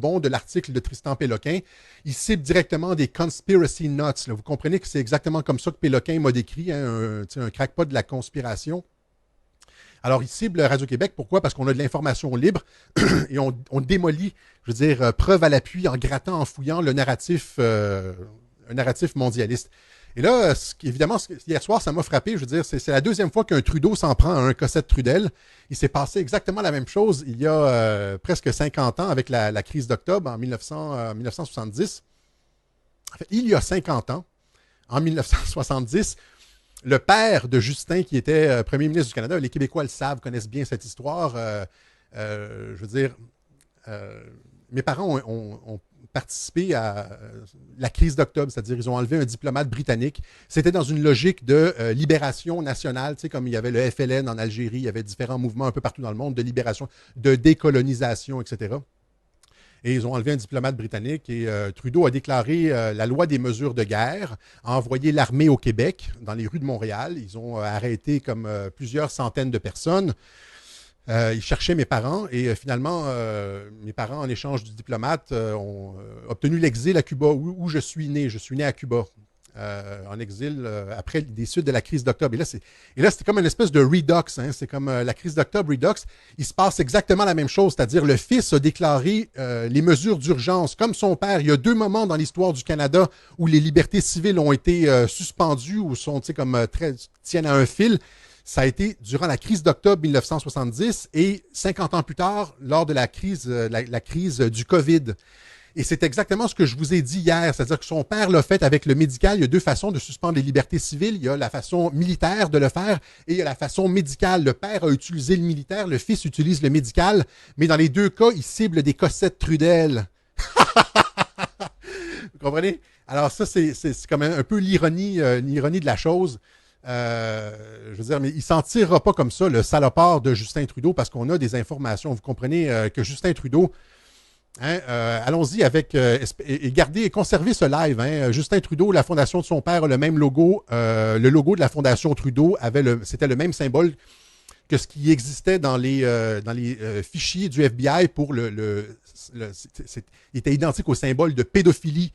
de l'article de Tristan Péloquin. Il cible directement des conspiracy nuts. Là. Vous comprenez que c'est exactement comme ça que Péloquin m'a décrit, hein, un crackpot de la conspiration. Alors, il cible Radio-Québec. Pourquoi? Parce qu'on a de l'information libre et on démolit, je veux dire, preuve à l'appui, en grattant, en fouillant un narratif mondialiste. Et là, évidemment, hier soir, ça m'a frappé. Je veux dire, c'est la deuxième fois qu'un Trudeau s'en prend à un Cossette Trudel. Il s'est passé exactement la même chose il y a presque 50 ans avec la crise d'octobre en 1970. En fait, il y a 50 ans, en 1970, le père de Justin, qui était premier ministre du Canada, les Québécois le savent, connaissent bien cette histoire. Je veux dire, mes parents ont participé à la crise d'octobre, c'est-à-dire ils ont enlevé un diplomate britannique. C'était dans une logique de libération nationale, tu sais, comme il y avait le FLN en Algérie, il y avait différents mouvements un peu partout dans le monde de libération, de décolonisation, etc. Et ils ont enlevé un diplomate britannique et Trudeau a déclaré la loi des mesures de guerre, a envoyé l'armée au Québec, dans les rues de Montréal. Ils ont arrêté comme plusieurs centaines de personnes. Ils cherchaient mes parents et finalement, mes parents, en échange du diplomate, ont obtenu l'exil à Cuba, où je suis né. Je suis né à Cuba, en exil, après des suites de la crise d'octobre. Et là, c'était comme une espèce de redux. Hein, c'est comme la crise d'octobre redux. Il se passe exactement la même chose, c'est-à-dire le fils a déclaré les mesures d'urgence, comme son père. Il y a 2 moments dans l'histoire du Canada où les libertés civiles ont été suspendues ou sont, tiennent à un fil. Ça a été durant la crise d'octobre 1970 et 50 ans plus tard, lors de la crise du COVID. Et c'est exactement ce que je vous ai dit hier, c'est-à-dire que son père l'a fait avec le médical. Il y a 2 façons de suspendre les libertés civiles. Il y a la façon militaire de le faire et il y a la façon médicale. Le père a utilisé le militaire, le fils utilise le médical, mais dans les 2 cas, il cible des Cossette Trudel. Vous comprenez? Alors ça, c'est quand même un peu l'ironie de la chose. Je veux dire, mais il ne s'en tirera pas comme ça, le salopard de Justin Trudeau, parce qu'on a des informations. Vous comprenez que Justin Trudeau, hein, allons-y avec, et gardez et conservez ce live. Hein. Justin Trudeau, la fondation de son père a le même logo. Le logo de la fondation Trudeau c'était le même symbole que ce qui existait dans les fichiers du FBI pour il était identique au symbole de pédophilie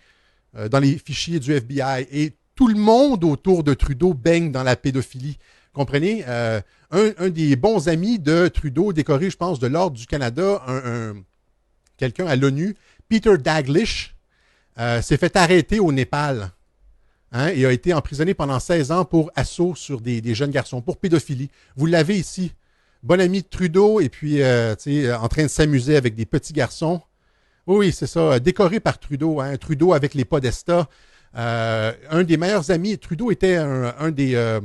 dans les fichiers du FBI. Et tout le monde autour de Trudeau baigne dans la pédophilie. Comprenez? Un des bons amis de Trudeau, décoré, je pense, de l'Ordre du Canada, quelqu'un à l'ONU, Peter Daglish, s'est fait arrêter au Népal. Hein, et a été emprisonné pendant 16 ans pour assaut sur des jeunes garçons, pour pédophilie. Vous l'avez ici. Bon ami de Trudeau, et puis en train de s'amuser avec des petits garçons. Oui, c'est ça, décoré par Trudeau. Hein, Trudeau avec les podestas. Un des meilleurs amis, Trudeau était un des...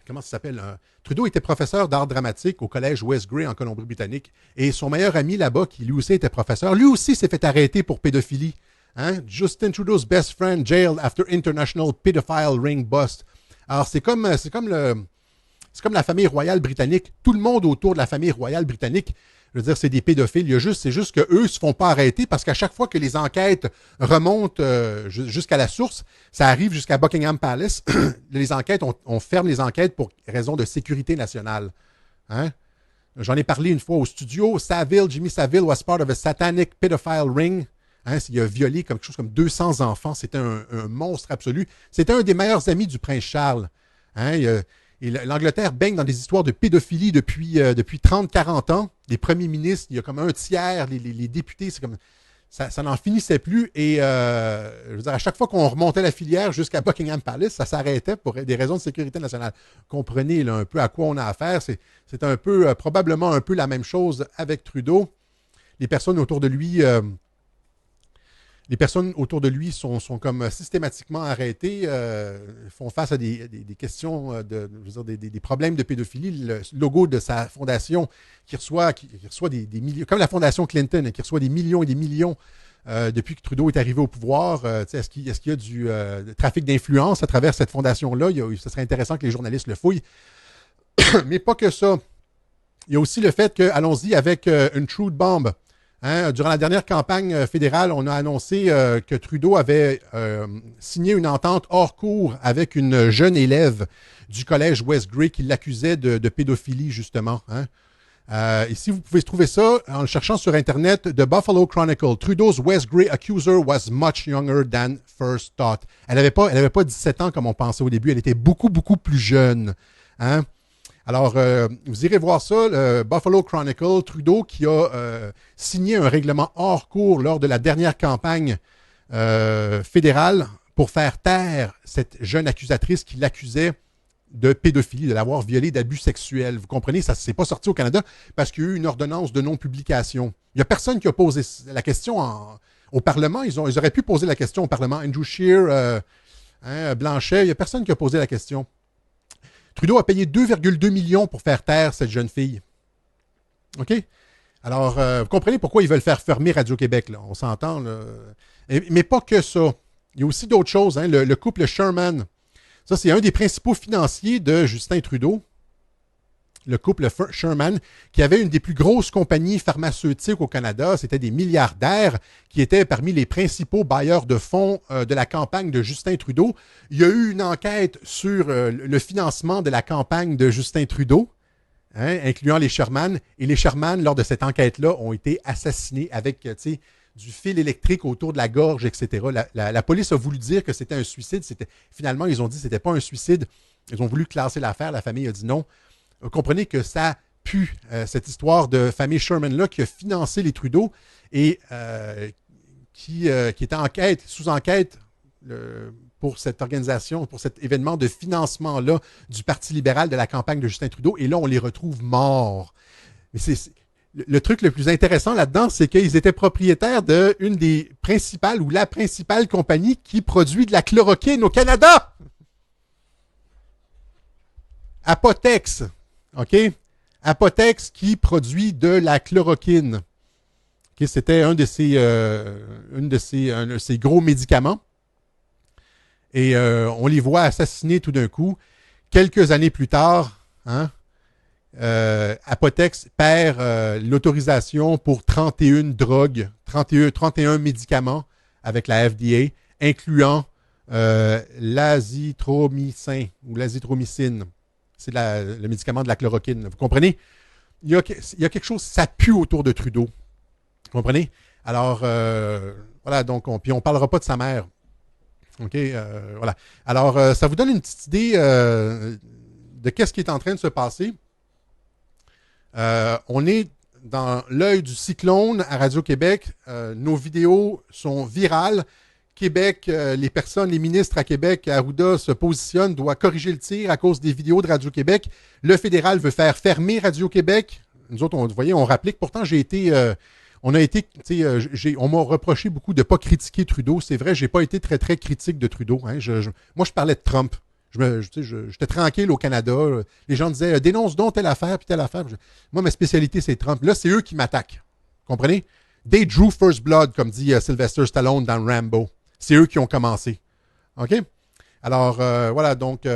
comment ça s'appelle? Trudeau était professeur d'art dramatique au collège West Grey en Colombie-Britannique. Et son meilleur ami là-bas, qui lui aussi était professeur, lui aussi s'est fait arrêter pour pédophilie. Hein? Justin Trudeau's best friend jailed after international pedophile ring bust. Alors, c'est comme la famille royale britannique. Tout le monde autour de la famille royale britannique, je veux dire, c'est des pédophiles. C'est juste qu'eux ne se font pas arrêter parce qu'à chaque fois que les enquêtes remontent jusqu'à la source, ça arrive jusqu'à Buckingham Palace. Les enquêtes, on ferme les enquêtes pour raison de sécurité nationale. Hein? J'en ai parlé une fois au studio. Jimmy Savile was part of a satanic pedophile ring. Hein, il a violé quelque chose comme 200 enfants. C'était un monstre absolu. C'était un des meilleurs amis du prince Charles. Hein, et l'Angleterre baigne dans des histoires de pédophilie depuis 30-40 ans. Les premiers ministres, il y a comme un tiers, les députés, c'est comme ça n'en finissait plus. Et je veux dire, à chaque fois qu'on remontait la filière jusqu'à Buckingham Palace, ça s'arrêtait pour des raisons de sécurité nationale. Comprenez là, un peu à quoi on a affaire. C'est un peu, probablement un peu la même chose avec Trudeau. Les personnes autour de lui... sont comme systématiquement arrêtées, font face à des questions, des problèmes de pédophilie. Le logo de sa fondation qui reçoit des millions, comme la fondation Clinton, qui reçoit des millions et des millions depuis que Trudeau est arrivé au pouvoir. Est-ce qu'il y a du trafic d'influence à travers cette fondation-là? Ce serait intéressant que les journalistes le fouillent. Mais pas que ça. Il y a aussi le fait que, allons-y avec une truth bomb. Hein, durant la dernière campagne fédérale, on a annoncé que Trudeau avait signé une entente hors cours avec une jeune élève du collège West Grey qui l'accusait de pédophilie, justement. Hein. Ici, vous pouvez trouver ça en le cherchant sur Internet. The Buffalo Chronicle. Trudeau's West Grey accuser was much younger than first thought. Elle n'avait pas 17 ans comme on pensait au début. Elle était beaucoup, beaucoup plus jeune. Hein? Alors, vous irez voir ça, le Buffalo Chronicle. Trudeau qui a signé un règlement hors cours lors de la dernière campagne fédérale pour faire taire cette jeune accusatrice qui l'accusait de pédophilie, de l'avoir violée, d'abus sexuels. Vous comprenez, ça ne s'est pas sorti au Canada parce qu'il y a eu une ordonnance de non-publication. Il n'y a personne qui a posé la question au Parlement. Ils auraient pu poser la question au Parlement. Andrew Scheer, Blanchet, il n'y a personne qui a posé la question. Trudeau a payé 2,2 millions pour faire taire cette jeune fille. OK? Alors, vous comprenez pourquoi ils veulent faire fermer Radio-Québec, là. On s'entend, là. Mais pas que ça. Il y a aussi d'autres choses. Hein? Le couple Sherman. Ça, c'est un des principaux financiers de Justin Trudeau, le couple Sherman, qui avait une des plus grosses compagnies pharmaceutiques au Canada. C'était des milliardaires qui étaient parmi les principaux bailleurs de fonds de la campagne de Justin Trudeau. Il y a eu une enquête sur le financement de la campagne de Justin Trudeau, hein, incluant les Sherman. Et les Sherman, lors de cette enquête-là, ont été assassinés avec, du fil électrique autour de la gorge, etc. La police a voulu dire que c'était un suicide. Finalement, ils ont dit que ce n'était pas un suicide. Ils ont voulu classer l'affaire. La famille a dit non. Vous comprenez que ça pue, cette histoire de famille Sherman-là qui a financé les Trudeau et qui était sous enquête pour cette organisation, pour cet événement de financement-là du Parti libéral de la campagne de Justin Trudeau. Et là, on les retrouve morts. Mais le truc le plus intéressant là-dedans, c'est qu'ils étaient propriétaires d'une des principales ou la principale compagnie qui produit de la chloroquine au Canada. Apotex. OK? Apotex qui produit de la chloroquine. Okay? C'était un de ses gros médicaments. Et on les voit assassinés tout d'un coup. Quelques années plus tard, hein? Apotex perd l'autorisation pour 31 drogues, 31 médicaments avec la FDA, incluant l'azithromycin ou l'azithromycine. C'est le médicament de la chloroquine. Vous comprenez? Il y a quelque chose, ça pue autour de Trudeau. Vous comprenez? Alors, voilà, donc, puis on ne parlera pas de sa mère. OK? Voilà. Alors, ça vous donne une petite idée de qu'est-ce qui est en train de se passer. On est dans l'œil du cyclone à Radio-Québec. Nos vidéos sont virales. Québec, les ministres à Québec, Arruda se positionnent, doit corriger le tir à cause des vidéos de Radio-Québec. Le fédéral veut faire fermer Radio-Québec. Nous autres, vous voyez, on rapplique. Pourtant, on m'a reproché beaucoup de ne pas critiquer Trudeau. C'est vrai, je n'ai pas été très, très critique de Trudeau. Hein. Moi, je parlais de Trump. J'étais tranquille au Canada. Les gens disaient dénonce donc telle affaire puis telle affaire. Moi, ma spécialité, c'est Trump. Là, c'est eux qui m'attaquent. Comprenez? They drew first blood, comme dit Sylvester Stallone dans Rambo. C'est eux qui ont commencé. OK? Alors, voilà, donc,